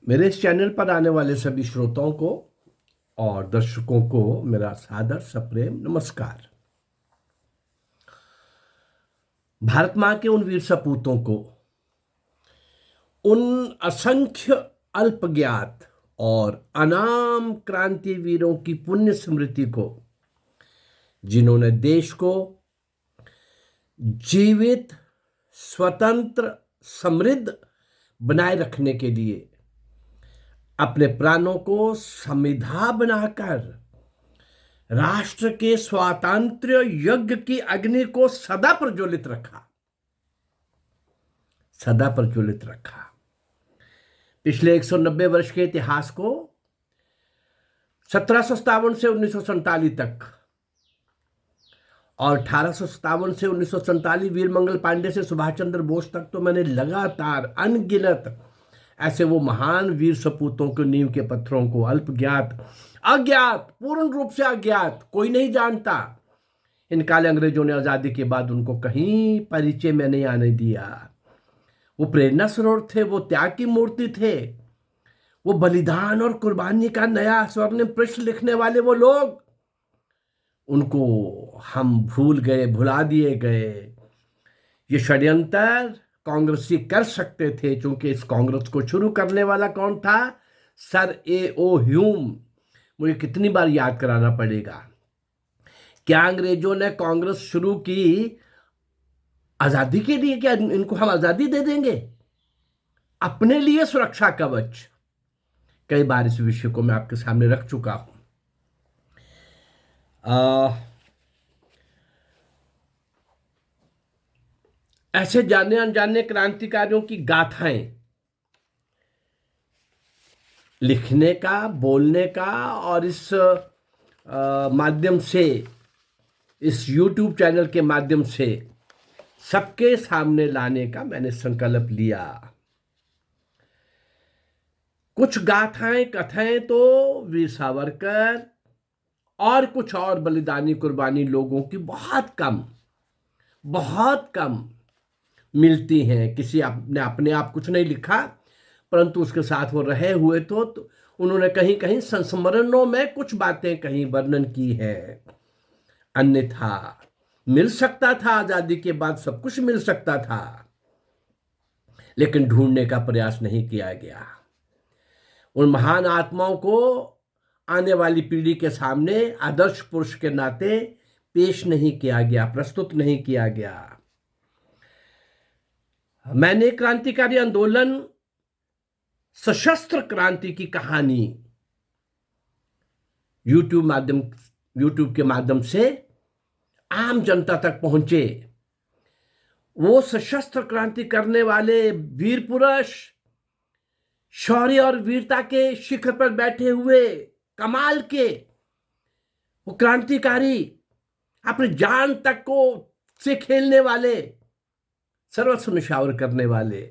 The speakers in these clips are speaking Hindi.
मेरे इस चैनल पर आने वाले सभी श्रोताओं को और दर्शकों को मेरा सादर सप्रेम नमस्कार। भारत माँ के उन वीर सपूतों को, उन असंख्य अल्पज्ञात और अनाम क्रांतिवीरों की पुण्य स्मृति को, जिन्होंने देश को जीवित, स्वतंत्र, समृद्ध बनाए रखने के लिए अपने प्राणों को समिधा बनाकर राष्ट्र के स्वातंत्र्य यज्ञ की अग्नि को सदा प्रज्वलित रखा। पिछले 190 वर्ष के इतिहास को 1757 से 1947 तक और 1857 से 1947 वीरमंगल पांडे से सुभाष चंद्र बोस तक तो मैंने लगातार अनगिनत ऐसे वो महान वीर सपूतों के नींव के पत्थरों को अल्पज्ञात, अज्ञात, पूर्ण रूप से अज्ञात, कोई नहीं जानता। इन काले अंग्रेजों ने आजादी के बाद उनको कहीं परिचय में नहीं आने दिया। वो प्रेरणा स्रोत थे, वो त्याग की मूर्ति थे, वो बलिदान और कुर्बानी का नया स्वर्णिम पृष्ठ लिखने वाले वो लोग, उनको हम भूल गए, भुला दिए गए। ये षड्यंत्र कांग्रेसी कर सकते थे, क्योंकि इस कांग्रेस को शुरू करने वाला कौन था? Sir A.O.. ह्यूम। मुझे कितनी बार याद कराना पड़ेगा? क्या अंग्रेजों ने कांग्रेस शुरू की आजादी के लिए? क्या इनको हम आजादी दे देंगे? अपने लिए सुरक्षा कवच। कई बार इस विषय को मैं आपके सामने रख चुका हूं। ऐसे जाने अनजाने क्रांतिकारियों की गाथाएं लिखने का, बोलने का और इस माध्यम से, इस YouTube चैनल के माध्यम से सबके सामने लाने का मैंने संकल्प लिया। कुछ गाथाएं, कथाएं तो वीर सावरकर और कुछ और बलिदानी कुर्बानी लोगों की बहुत कम मिलती हैं। किसी ने अपने आप कुछ नहीं लिखा, परंतु उसके साथ वो रहे हुए तो उन्होंने कहीं कहीं संस्मरणों में कुछ बातें कहीं वर्णन की है। अन्यथा मिल सकता था, आजादी के बाद सब कुछ मिल सकता था, लेकिन ढूंढने का प्रयास नहीं किया गया। उन महान आत्माओं को आने वाली पीढ़ी के सामने आदर्श पुरुष के नाते पेश नहीं किया गया, प्रस्तुत नहीं किया गया। मैंने क्रांतिकारी आंदोलन, सशस्त्र क्रांति की कहानी यूट्यूब के माध्यम से आम जनता तक पहुंचे। वो सशस्त्र क्रांति करने वाले वीर पुरुष, शौर्य और वीरता के शिखर पर बैठे हुए कमाल के वो क्रांतिकारी, अपनी जान तक को से खेलने वाले, सर्वस्व न्यौछावर करने वाले,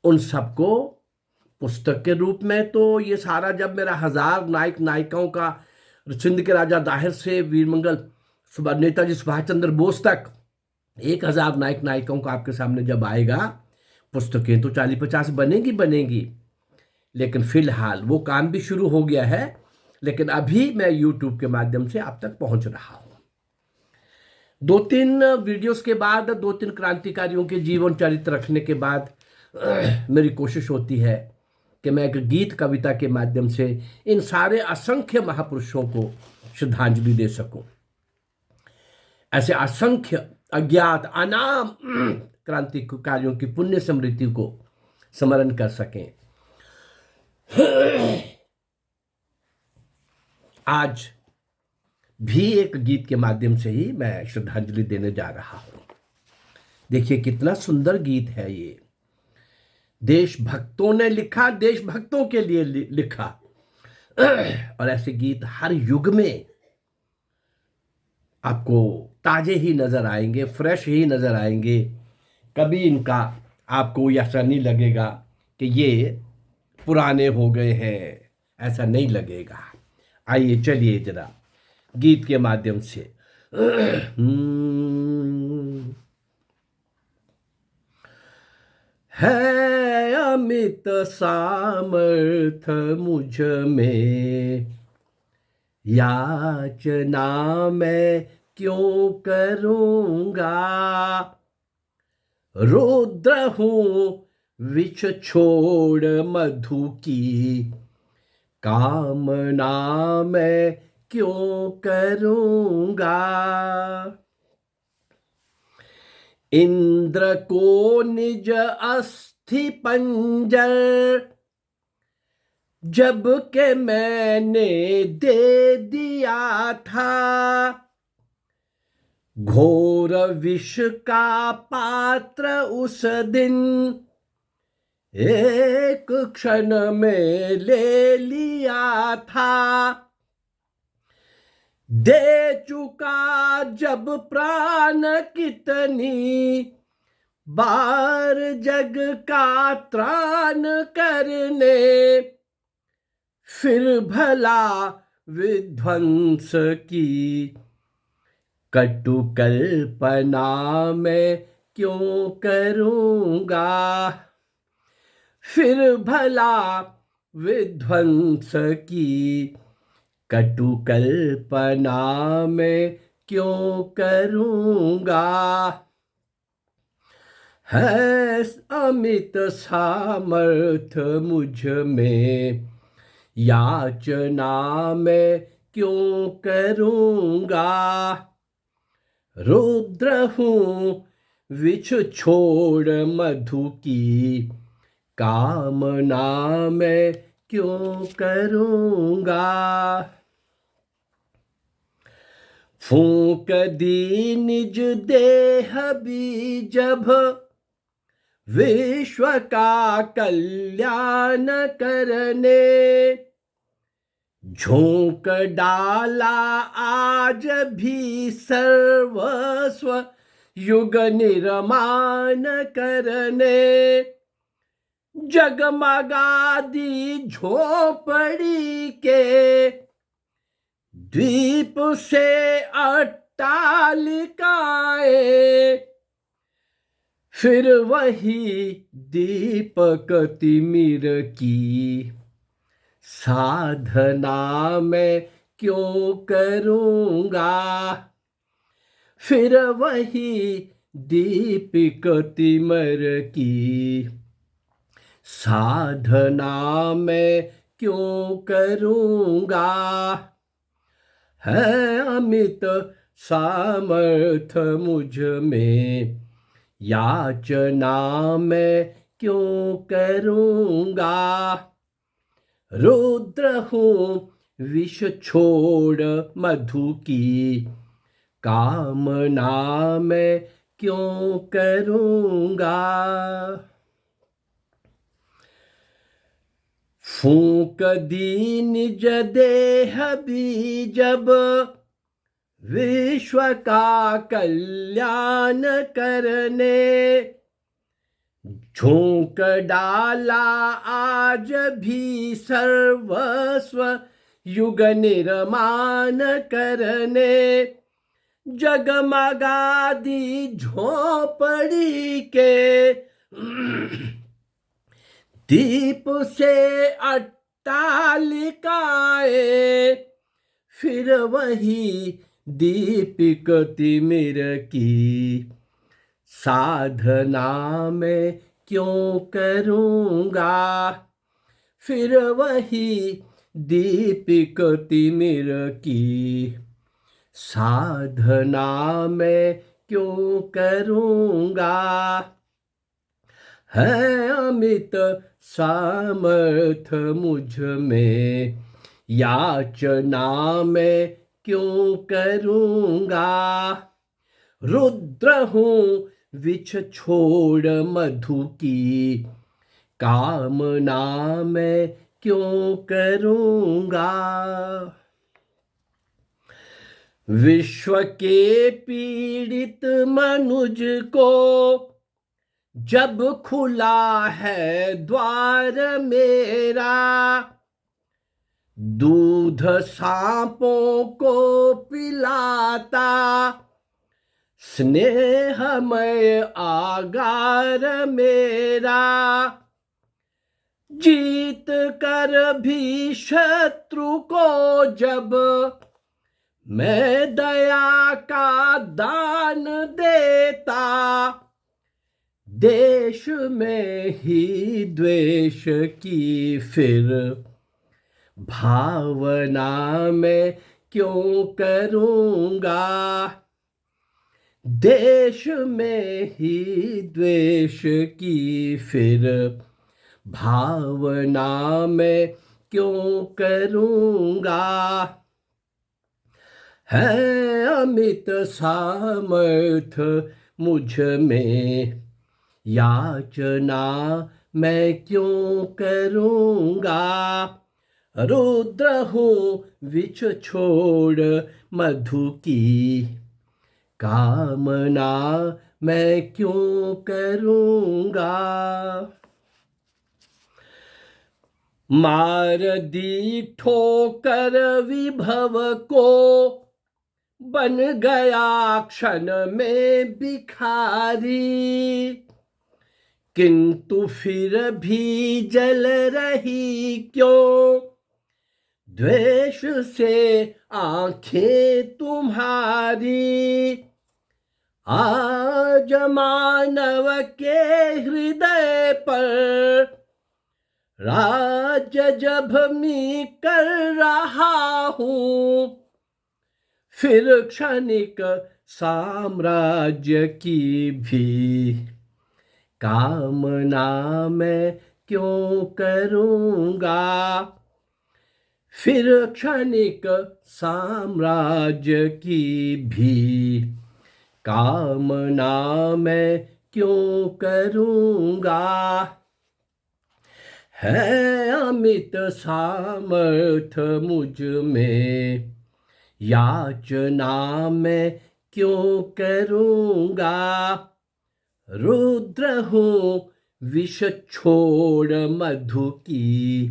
उन सबको पुस्तक के रूप में तो ये सारा, जब मेरा 1000 नायक नायिकाओं का, सिंध के राजा दाहिर से वीरमंगल नेताजी सुभाष चंद्र बोस तक 1000 नायक नायिकाओं का आपके सामने जब आएगा, पुस्तकें तो 40-50 बनेंगी। लेकिन फिलहाल वो काम भी शुरू हो गया है, लेकिन अभी मैं YouTube के माध्यम से आप तक पहुंच रहा हूं। 2-3 वीडियोस के बाद, 2-3 क्रांतिकारियों के जीवन चरित्र रखने के बाद मेरी कोशिश होती है कि मैं एक गीत कविता के माध्यम से इन सारे असंख्य महापुरुषों को श्रद्धांजलि दे सकूं, ऐसे असंख्य अज्ञात अनाम क्रांतिकारियों की पुण्य स्मृति को स्मरण कर सकें। आज भी एक गीत के माध्यम से ही मैं श्रद्धांजलि देने जा रहा हूं। देखिए कितना सुंदर गीत है ये। देशभक्तों ने लिखा, देशभक्तों के लिए लिखा। और ऐसे गीत हर युग में आपको ताजे ही नजर आएंगे, फ्रेश ही नजर आएंगे। कभी इनका आपको ऐसा नहीं लगेगा कि ये पुराने हो गए हैं, ऐसा नहीं लगेगा। आइए चलिए जरा गीत के माध्यम से है अमित सामर्थ मुझ में, याचना मैं क्यों करूँगा। रुद्र हूँ विष छोड़ मधु की, कामना मैं क्यों करूँगा। इंद्र को निज अस्थि पंजर, जब के मैंने दे दिया था। घोर विष का पात्र उस दिन, एक क्षण में ले लिया था। दे चुका जब प्राण कितनी बार जग का त्राण करने, फिर भला विध्वंस की कटु कल्पना मैं क्यों करूँगा। फिर भला विध्वंस की कटु कल्पना मैं क्यों करूँगा। है अमित सामर्थ मुझ में, याचना मैं क्यों करूँगा। रुद्र हूँ विष छोड़ मधु की, कामना मैं क्यों करूँगा। फूंक दी निज देह बीजभ, विश्व का कल्याण करने। झोंक डाला आज भी सर्वस्व युग निर्माण करने। जगमगा दी झोपड़ी के, द्वीप से अट्टालिकाएं। फिर वही दीपक तिमिर की, साधना मैं क्यों करूँगा। फिर वही दीपक तिमिर की, साधना मैं क्यों करूँगा। है अमित सामर्थ मुझ में, याचना मैं क्यों करूँगा। रुद्र हूँ विष छोड़ मधु की, कामना मैं क्यों करूँगा। फूंक दी निज देह बीजब, विश्व का कल्याण करने। झोंक डाला आज भी सर्वस्व युग निर्माण करने। जगमगा दी झोपड़ी के, दीप से अट्टालिकाएं। फिर वही दीपिक तिमिर की, साधना मैं क्यों करूँगा। फिर वही दीपिक तिमिर की, साधना मैं क्यों करूँगा। है अमित सामर्थ मुझ में, याचना मैं क्यों करूँगा। रुद्र हूँ विष छोड़ मधु की, कामना मैं क्यों करूँगा। विश्व के पीड़ित मनुज को, जब खुला है द्वार मेरा। दूध सांपों को पिलाता, स्नेहमय आगार मेरा। जीत कर भी शत्रु को जब मैं दया का दान देता, देश में ही द्वेष की फिर भावना मैं क्यों करूंगा, देश में ही द्वेष की फिर भावना मैं क्यों करूंगा। है अमित सामर्थ मुझ में, याचना मैं क्यों करूंगा, रुद्र हूँ विष छोड़ मधु की, कामना मैं क्यों करूंगा। मार दी ठोकर विभव को, बन गया क्षण में भिखारी, किंतु फिर भी जल रही क्यों द्वेष से आंखें तुम्हारी। आज मानव के हृदय पर राज्य जब मैं कर रहा हूं, फिर क्षणिक साम्राज्य की भी कामना मैं क्यों करूंगा, फिर क्षणिक साम्राज्य की भी कामना मैं क्यों करूंगा। है अमित सामर्थ मुझ में, याचना मैं क्यों करूंगा, रुद्र हूँ विष छोड़ मधु की,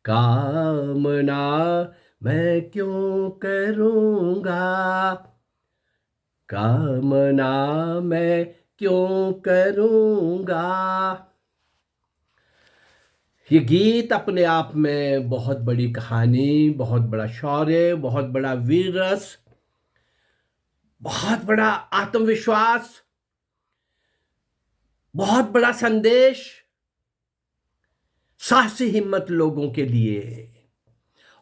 कामना मैं क्यों करूंगा, कामना मैं क्यों करूंगा। ये गीत अपने आप में बहुत बड़ी कहानी, बहुत बड़ा शौर्य, बहुत बड़ा वीर रस, बहुत बड़ा आत्मविश्वास, बहुत बड़ा संदेश साहसी हिम्मत लोगों के लिए,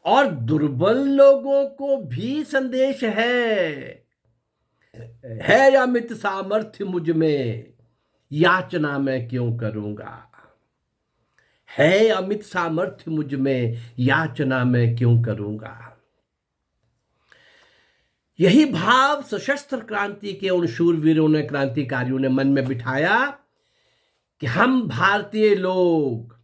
और दुर्बल लोगों को भी संदेश है अमित सामर्थ्य मुझ में, याचना मैं क्यों करूंगा। है अमित सामर्थ्य मुझ में, याचना मैं क्यों करूंगा। यही भाव सशस्त्र क्रांति के उन शूरवीरों ने, क्रांतिकारियों ने मन में बिठाया कि हम भारतीय लोग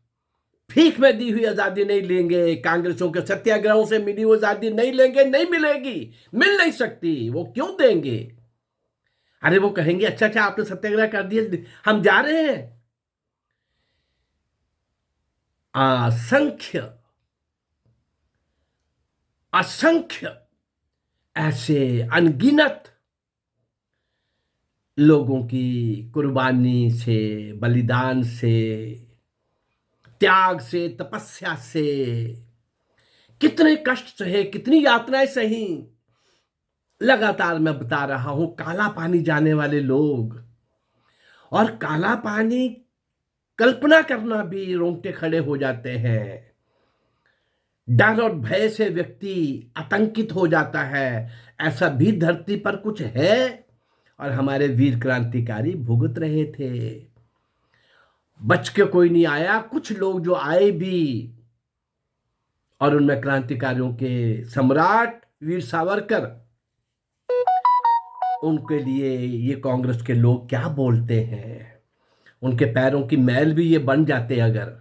भीख में दी हुई आजादी नहीं लेंगे, कांग्रेसों के सत्याग्रहों से मिली हुई आजादी नहीं लेंगे, नहीं मिलेगी, मिल नहीं सकती। वो क्यों देंगे? अरे वो कहेंगे अच्छा अच्छा आपने सत्याग्रह कर दिए, हम जा रहे हैं। असंख्य असंख्य ऐसे अनगिनत लोगों की कुर्बानी से, बलिदान से, त्याग से, तपस्या से, कितने कष्ट सहे, कितनी यातनाएं सही। लगातार मैं बता रहा हूं, काला पानी जाने वाले लोग, और काला पानी कल्पना करना भी रोंगटे खड़े हो जाते हैं। डर और भय से व्यक्ति आतंकित हो जाता है। ऐसा भी धरती पर कुछ है, और हमारे वीर क्रांतिकारी भुगत रहे थे। बच के कोई नहीं आया। कुछ लोग जो आए भी, और उनमें क्रांतिकारियों के सम्राट वीर सावरकर, उनके लिए ये कांग्रेस के लोग क्या बोलते हैं, उनके पैरों की मैल भी ये बन जाते। अगर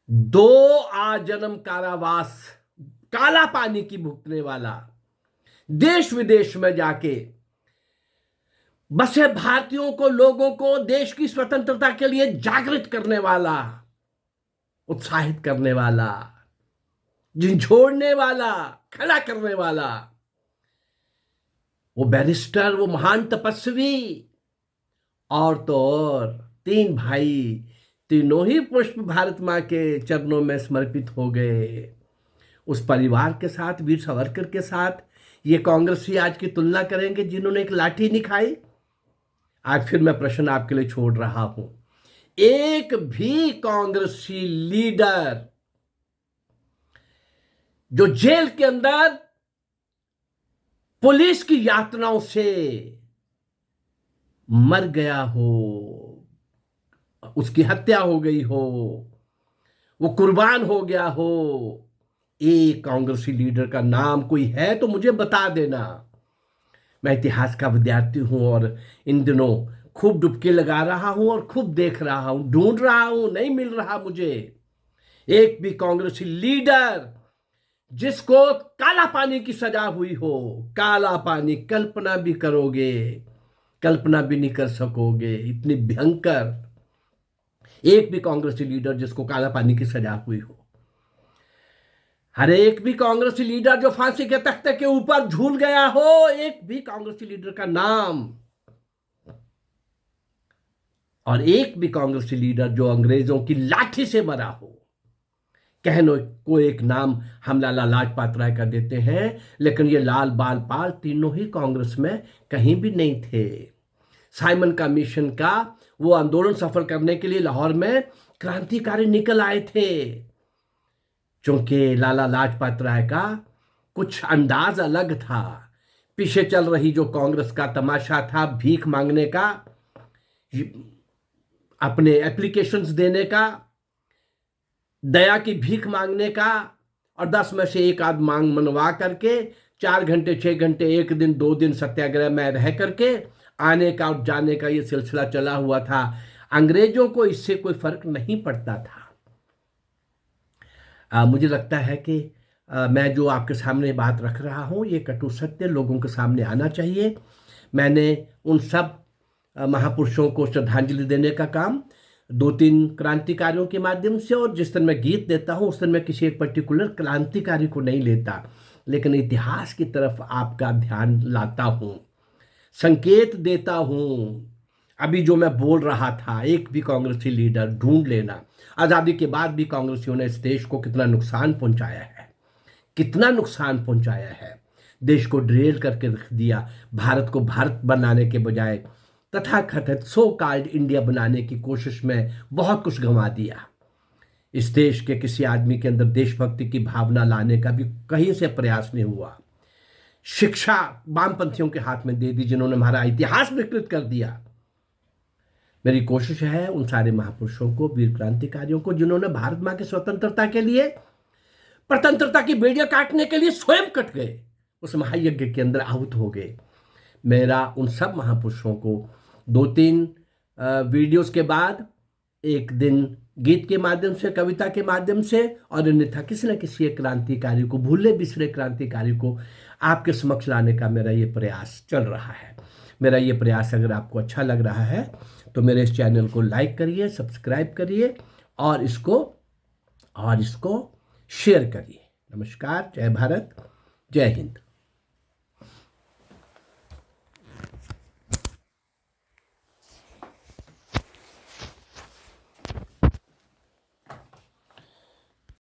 2 आजन्म कारावास, काला पानी की भुगतने वाला, देश विदेश में जाके बसे भारतीयों को, लोगों को देश की स्वतंत्रता के लिए जागृत करने वाला, उत्साहित करने वाला, झिझोड़ने वाला, खड़ा करने वाला, वो बैरिस्टर, वो महान तपस्वी, और तो और 3 भाई तीनों ही पुष्प भारत माँ के चरणों में समर्पित हो गए। उस परिवार के साथ, वीर सावरकर के साथ ये कांग्रेसी आज की तुलना करेंगे जिन्होंने एक लाठी नहीं खाई? आज फिर मैं प्रश्न आपके लिए छोड़ रहा हूं, एक भी कांग्रेसी लीडर जो जेल के अंदर पुलिस की यातनाओं से मर गया हो, उसकी हत्या हो गई हो, वो कुर्बान हो गया हो, एक कांग्रेसी लीडर का नाम कोई है तो मुझे बता देना। मैं इतिहास का विद्यार्थी हूं और इन दिनों खूब डुबकी लगा रहा हूं और खूब देख रहा हूं, ढूंढ रहा हूं, नहीं मिल रहा मुझे एक भी कांग्रेसी लीडर जिसको काला पानी की सजा हुई हो। काला पानी कल्पना भी करोगे, कल्पना भी नहीं कर सकोगे, इतनी भयंकर। एक भी कांग्रेसी लीडर जिसको काला पानी की सजा हुई हो। हर एक भी कांग्रेसी लीडर जो फांसी के तख्ते के ऊपर झूल गया हो, एक भी कांग्रेसी लीडर का नाम, और एक भी कांग्रेसी लीडर जो अंग्रेजों की लाठी से मरा हो। कहने को एक नाम हम लाला लाजपत राय का देते हैं, लेकिन ये लाल बाल पाल तीनों ही कांग्रेस में कहीं भी नहीं थे। साइमन कमीशन का वो आंदोलन सफल करने के लिए लाहौर में क्रांतिकारी निकल आए थे, क्योंकि लाला लाजपत राय का कुछ अंदाज अलग था। पीछे चल रही जो कांग्रेस का तमाशा था, भीख मांगने का, अपने एप्लीकेशंस देने का, दया की भीख मांगने का, और 10 में से एक आध मांग मनवा करके 4 घंटे 6 घंटे 1 दिन 2 दिन सत्याग्रह में रह करके आने का और जाने का ये सिलसिला चला हुआ था। अंग्रेजों को इससे कोई फर्क नहीं पड़ता था। मुझे लगता है कि मैं जो आपके सामने बात रख रहा हूँ ये कटु सत्य लोगों के सामने आना चाहिए। मैंने उन सब महापुरुषों को श्रद्धांजलि देने का काम 2-3 क्रांतिकारियों के माध्यम से, और जिस दिन मैं गीत देता हूँ उस दिन मैं किसी एक पर्टिकुलर क्रांतिकारी को नहीं लेता, लेकिन इतिहास की तरफ आपका ध्यान लाता हूँ, संकेत देता हूँ। अभी जो मैं बोल रहा था, एक भी कांग्रेसी लीडर ढूंढ लेना। आज़ादी के बाद भी कांग्रेसियों ने इस देश को कितना नुकसान पहुंचाया है, कितना नुकसान पहुंचाया है। देश को ड्रेल करके रख दिया। भारत को भारत बनाने के बजाय तथाकथित सो कॉल्ड इंडिया बनाने की कोशिश में बहुत कुछ गंवा दिया। इस देश के किसी आदमी के अंदर देशभक्ति की भावना लाने का भी कहीं से प्रयास नहीं हुआ। शिक्षा वामपंथियों के हाथ में दे दी, जिन्होंने हमारा इतिहास विकृत कर दिया। मेरी कोशिश है उन सारे महापुरुषों को, वीर क्रांतिकारियों को, जिन्होंने भारत माँ की स्वतंत्रता के लिए, स्वतंत्रता की बेड़ियां काटने के लिए स्वयं कट गए, उस महायज्ञ के अंदर आहुत हो गए। मेरा उन सब महापुरुषों को 2-3 वीडियोस के बाद, एक दिन गीत के माध्यम से, कविता के माध्यम से, और अन्यथा किसी न किसी एक क्रांतिकारी को, भूले बिसरे क्रांतिकारी को आपके समक्ष लाने का मेरा ये प्रयास चल रहा है। मेरा ये प्रयास अगर आपको अच्छा लग रहा है तो मेरे इस चैनल को लाइक करिए, सब्सक्राइब करिए और इसको शेयर करिए। नमस्कार, जय भारत, जय हिंद।